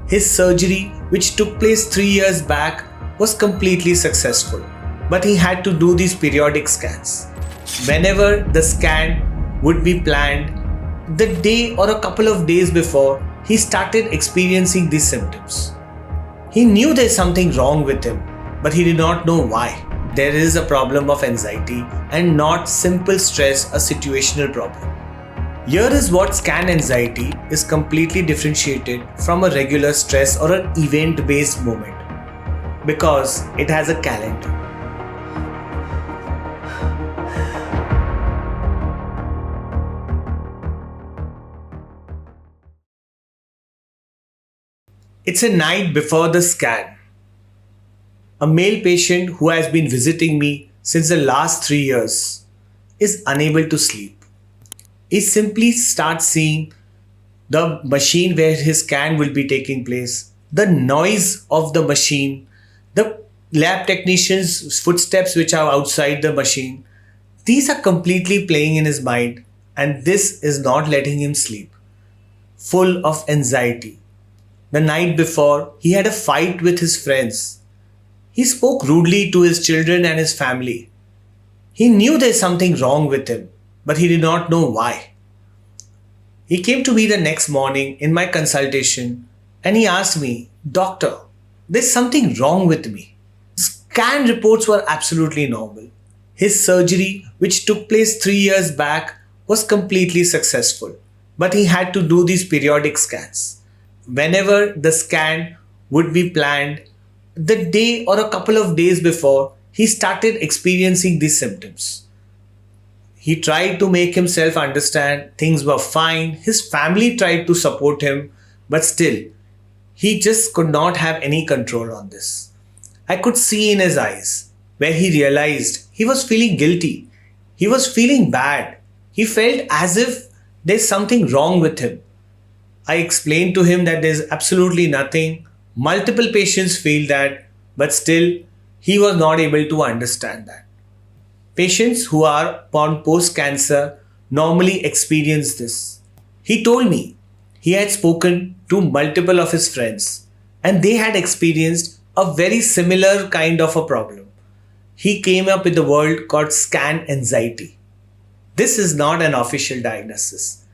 His surgery, which took place 3 years back, was completely successful, but he had to do these periodic scans. Whenever the scan would be planned, the day or a couple of days before, he started experiencing these symptoms. He knew there's something wrong with him, but he did not know why. There is a problem of anxiety and not simple stress, a situational problem. Here is what scan anxiety is completely differentiated from a regular stress or an event-based moment, because it has a calendar. It's a night before the scan. A male patient who has been visiting me since the last 3 years is unable to sleep. He simply starts seeing the machine where his scan will be taking place, the noise of the machine, the lab technician's footsteps which are outside the machine. These are completely playing in his mind, and this is not letting him sleep. Full of anxiety. The night before, he had a fight with his friends. He spoke rudely to his children and his family. He knew there's something wrong with him, but he did not know why. He came to me the next morning in my consultation and he asked me, "Doctor, there's something wrong with me." Scan reports were absolutely normal. His surgery, which took place 3 years back, was completely successful, but he had to do these periodic scans. Whenever the scan would be planned, the day or a couple of days before, he started experiencing these symptoms. He tried to make himself understand things were fine. His family tried to support him, but still, he just could not have any control on this. I could see in his eyes where he realized he was feeling guilty. He was feeling bad. He felt as if there's something wrong with him. I explained to him that there's absolutely nothing. Multiple patients feel that, but still, he was not able to understand that. Patients who are on post-cancer normally experience this. He told me he had spoken to multiple of his friends and they had experienced a very similar kind of a problem. He came up with a word called scan anxiety. This is not an official diagnosis,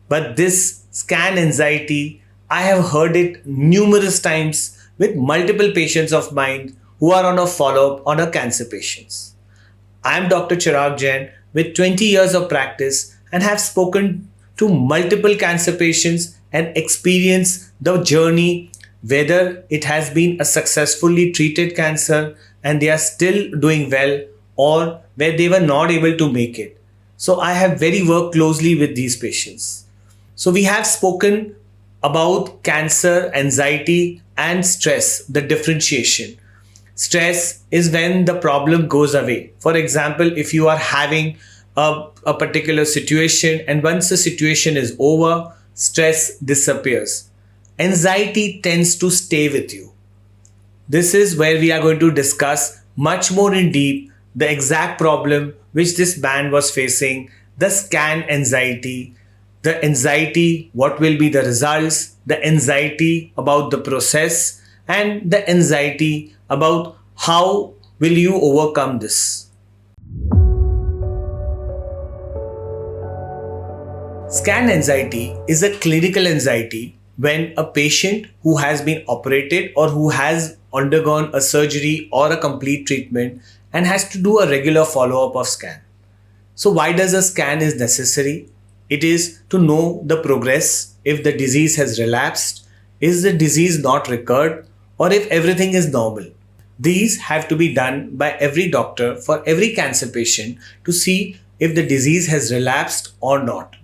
but this scan anxiety, I have heard it numerous times with multiple patients of mine who are on a follow-up on a cancer patients. I am Dr. Chirag Jain with 20 years of practice and have spoken to multiple cancer patients and experienced the journey, whether it has been a successfully treated cancer and they are still doing well, or where they were not able to make it. So I have very worked closely with these patients. So we have spoken about cancer, anxiety and stress, the differentiation. Stress is when the problem goes away. For example, if you are having a particular situation and once the situation is over, stress disappears. Anxiety tends to stay with you. This is where we are going to discuss much more in deep the exact problem which this man was facing, the scan anxiety, the anxiety, what will be the results, the anxiety about the process, and the anxiety about how will you overcome this. Scan anxiety is a clinical anxiety when a patient who has been operated or who has undergone a surgery or a complete treatment and has to do a regular follow-up of scan. So why does a scan is necessary? It is to know the progress, if the disease has relapsed, is the disease not recurred, or if everything is normal. These have to be done by every doctor for every cancer patient to see if the disease has relapsed or not.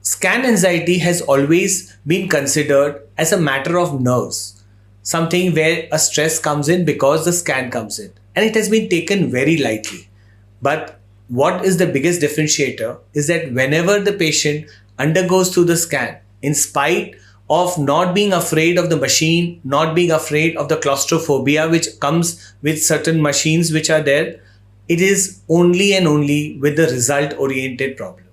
Scan anxiety has always been considered as a matter of nerves, something where a stress comes in because the scan comes in, and it has been taken very lightly. But what is the biggest differentiator is that whenever the patient undergoes through the scan, in spite of not being afraid of the machine, not being afraid of the claustrophobia which comes with certain machines which are there, it is only and only with the result oriented problem.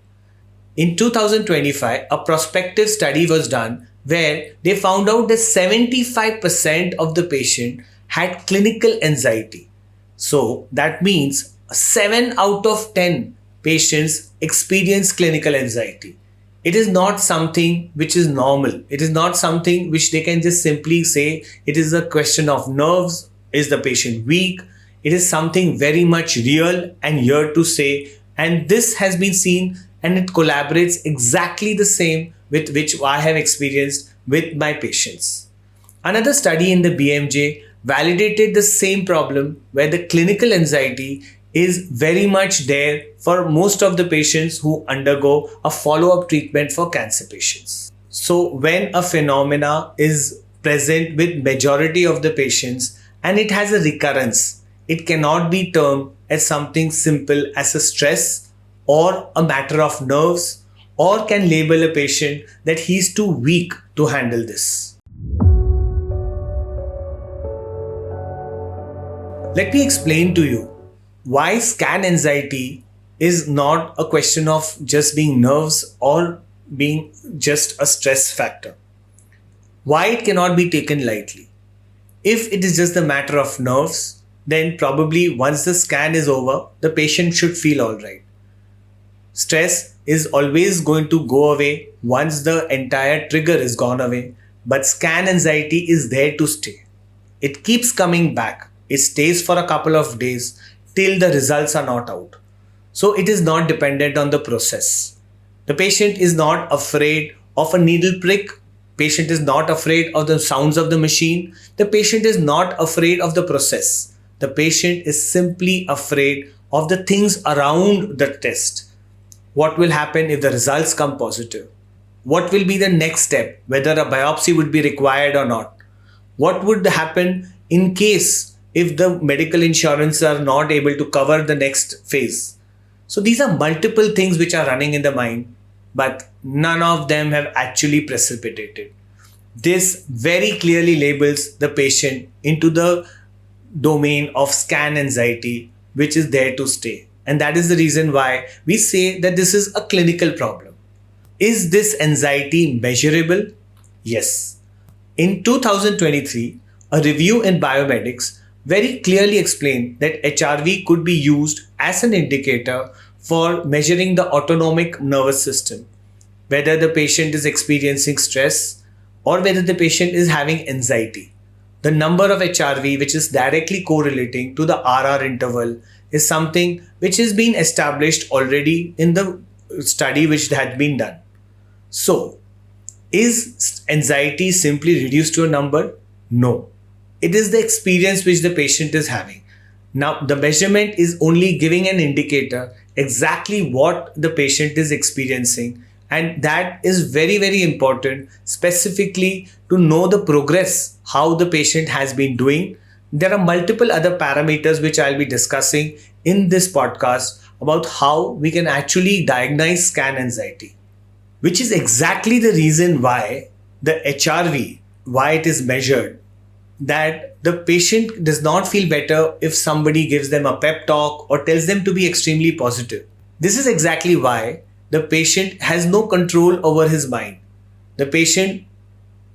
In 2025, a prospective study was done where they found out that 75% of the patient had clinical anxiety. So that means 7 out of 10 patients experience clinical anxiety. It is not something which is normal. It is not something which they can just simply say it is a question of nerves. Is the patient weak? It is something very much real and here to say. And this has been seen and it collaborates exactly the same with which I have experienced with my patients. Another study in the BMJ validated the same problem where the clinical anxiety is very much there for most of the patients who undergo a follow-up treatment for cancer patients. So when a phenomena is present with majority of the patients and it has a recurrence, it cannot be termed as something simple as a stress or a matter of nerves, or can label a patient that he's too weak to handle this. Let me explain to you why scan anxiety is not a question of just being nerves or being just a stress factor. Why it cannot be taken lightly. If it is just a matter of nerves, then probably once the scan is over, the patient should feel alright. Stress is always going to go away once the entire trigger is gone away, but scan anxiety is there to stay. It keeps coming back. It stays for a couple of days till the results are not out. So it is not dependent on the process. The patient is not afraid of a needle prick. Patient is not afraid of the sounds of the machine. The patient is not afraid of the process. The patient is simply afraid of the things around the test. What will happen if the results come positive? What will be the next step? Whether a biopsy would be required or not? What would happen in case if the medical insurance are not able to cover the next phase? So these are multiple things which are running in the mind, but none of them have actually precipitated. This very clearly labels the patient into the domain of scan anxiety, which is there to stay. And that is the reason why we say that this is a clinical problem. Is this anxiety measurable? Yes. In 2023, a review in Biomedics very clearly explained that HRV could be used as an indicator for measuring the autonomic nervous system, whether the patient is experiencing stress or whether the patient is having anxiety. The number of HRV, which is directly correlating to the RR interval, is something which has been established already in the study which had been done. So, is anxiety simply reduced to a number? No. It is the experience which the patient is having. Now, the measurement is only giving an indicator exactly what the patient is experiencing, and that is very, very important, specifically to know the progress, how the patient has been doing. There are multiple other parameters which I'll be discussing in this podcast about how we can actually diagnose scan anxiety, which is exactly the reason why the HRV, why it is measured, that the patient does not feel better if somebody gives them a pep talk or tells them to be extremely positive. This is exactly why the patient has no control over his mind. The patient,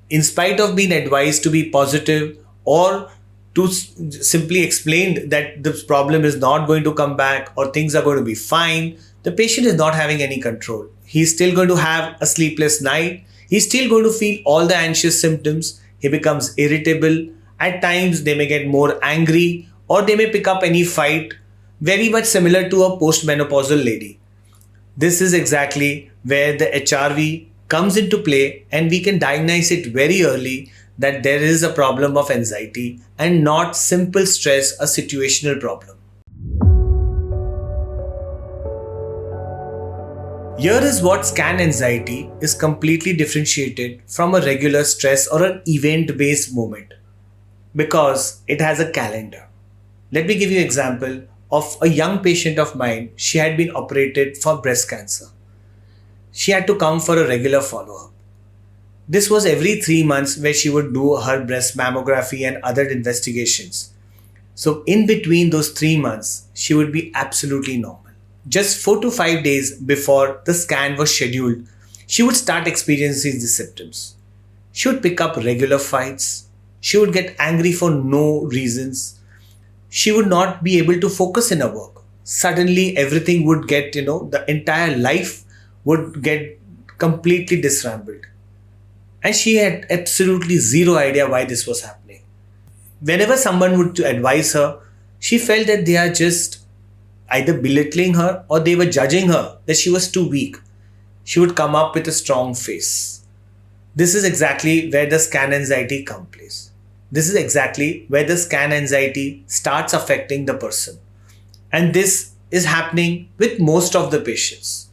in spite of being advised to be positive or to simply explain that the problem is not going to come back or things are going to be fine, the patient is not having any control. He's still going to have a sleepless night. He's still going to feel all the anxious symptoms. He becomes irritable. At times, they may get more angry or they may pick up any fight, very much similar to a postmenopausal lady. This is exactly where the HRV comes into play, and we can diagnose it very early that there is a problem of anxiety and not simple stress, a situational problem. Here is what scan anxiety is completely differentiated from a regular stress or an event-based moment, because it has a calendar. Let me give you an example of a young patient of mine. She had been operated for breast cancer. She had to come for a regular follow-up. This was every 3 months where she would do her breast mammography and other investigations. So in between those 3 months, she would be absolutely normal. Just 4 to 5 days before the scan was scheduled, she would start experiencing the symptoms. She would pick up regular fights. She would get angry for no reasons. She would not be able to focus in her work. Suddenly, everything would get, the entire life would get completely disrambled. And she had absolutely zero idea why this was happening. Whenever someone would to advise her, she felt that they are just either belittling her or they were judging her that she was too weak. She would come up with a strong face. This is exactly where the scan anxiety comes place. This is exactly where the scan anxiety starts affecting the person. And this is happening with most of the patients.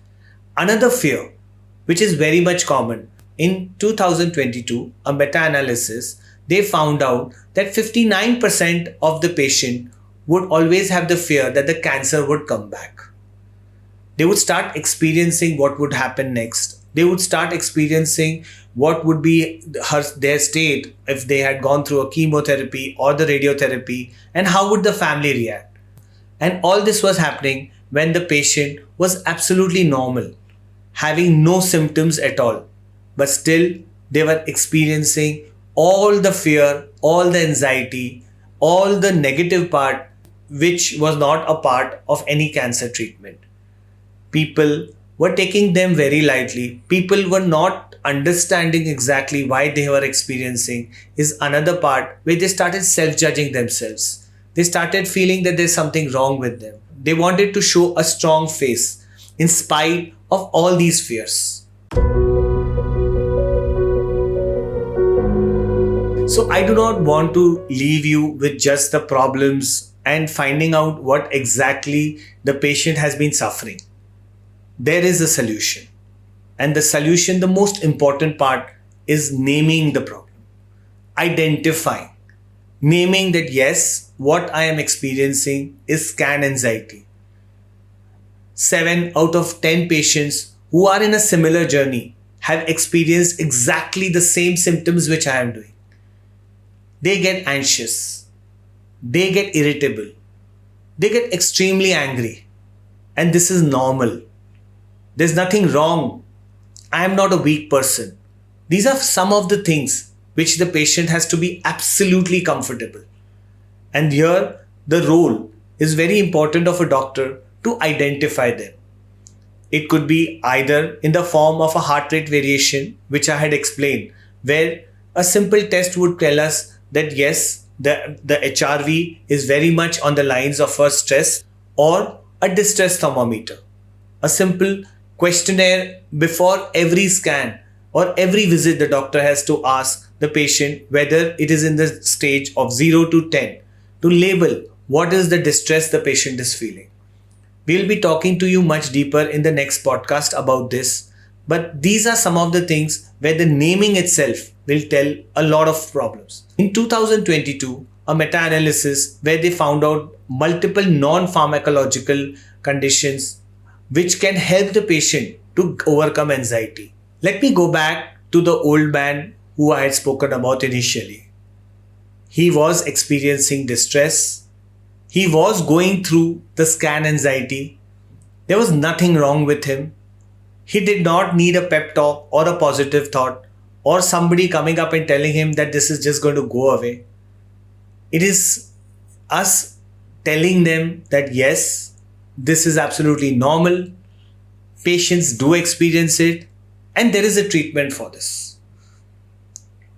Another fear, which is very much common, in 2022, a meta-analysis, they found out that 59% of the patient would always have the fear that the cancer would come back. They would start experiencing what would happen next. They would start experiencing what would be their state if they had gone through a chemotherapy or the radiotherapy, and how would the family react. And all this was happening when the patient was absolutely normal, having no symptoms at all. But still, they were experiencing all the fear, all the anxiety, all the negative part, which was not a part of any cancer treatment. People were taking them very lightly. People were not understanding exactly why they were experiencing is another part where they started self-judging themselves. They started feeling that there's something wrong with them. They wanted to show a strong face in spite of all these fears. So I do not want to leave you with just the problems and finding out what exactly the patient has been suffering. There is a solution. And the solution, the most important part, is naming the problem. Identifying. Naming that yes, what I am experiencing is scan anxiety. 7 out of 10 patients who are in a similar journey have experienced exactly the same symptoms which I am doing. They get anxious. They get irritable. They get extremely angry. And this is normal. There's nothing wrong. I am not a weak person. These are some of the things which the patient has to be absolutely comfortable. And here, the role is very important of a doctor to identify them. It could be either in the form of a heart rate variation, which I had explained, where a simple test would tell us that yes, the HRV is very much on the lines of a stress, or a distress thermometer. A simple questionnaire before every scan or every visit, the doctor has to ask the patient whether it is in the stage of 0 to 10 to label what is the distress the patient is feeling. We'll be talking to you much deeper in the next podcast about this, but these are some of the things where the naming itself will tell a lot of problems. In 2022, a meta-analysis where they found out multiple non-pharmacological conditions which can help the patient to overcome anxiety. Let me go back to the old man who I had spoken about initially. He was experiencing distress. He was going through the scan anxiety. There was nothing wrong with him. He did not need a pep talk or a positive thought or somebody coming up and telling him that this is just going to go away. It is us telling them that yes, this is absolutely normal. Patients do experience it, and there is a treatment for this.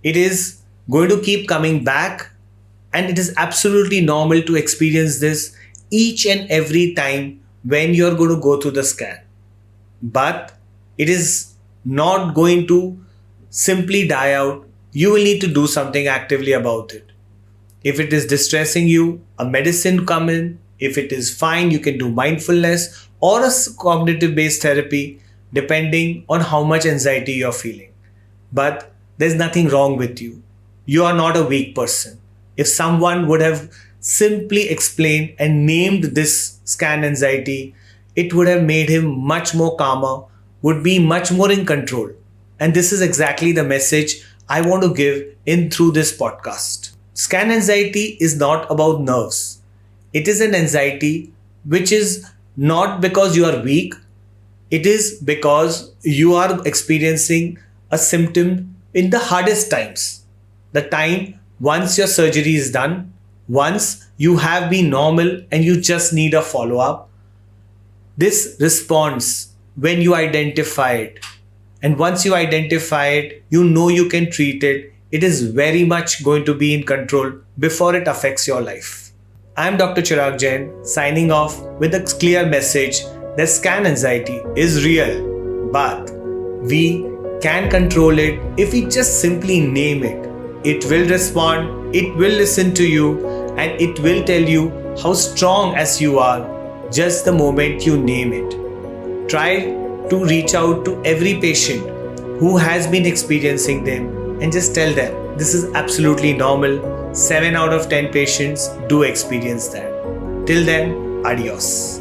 It is going to keep coming back, and it is absolutely normal to experience this each and every time when you're going to go through the scan. But it is not going to simply die out. You will need to do something actively about it. If it is distressing you, a medicine come in. If it is fine, you can do mindfulness or a cognitive based therapy depending on how much anxiety you're feeling. But there's nothing wrong with you. You are not a weak person. If someone would have simply explained and named this scan anxiety, it would have made him much more calmer, would be much more in control. And this is exactly the message I want to give in through this podcast. Scan anxiety is not about nerves. It is an anxiety which is not because you are weak. It is because you are experiencing a symptom In the hardest times, the time once your surgery is done, once you have been normal and you just need a follow up, this responds when you identify it. And once you identify it, you know you can treat it. It is very much going to be in control before it affects your life. I am Dr. Chirag Jain signing off with a clear message that scan anxiety is real, but we can control it if we just simply name it. It will respond, it will listen to you, and it will tell you how strong as you are just the moment you name it. Try to reach out to every patient who has been experiencing them and just tell them this is absolutely normal. 7 out of 10 patients do experience that. Till then, adios.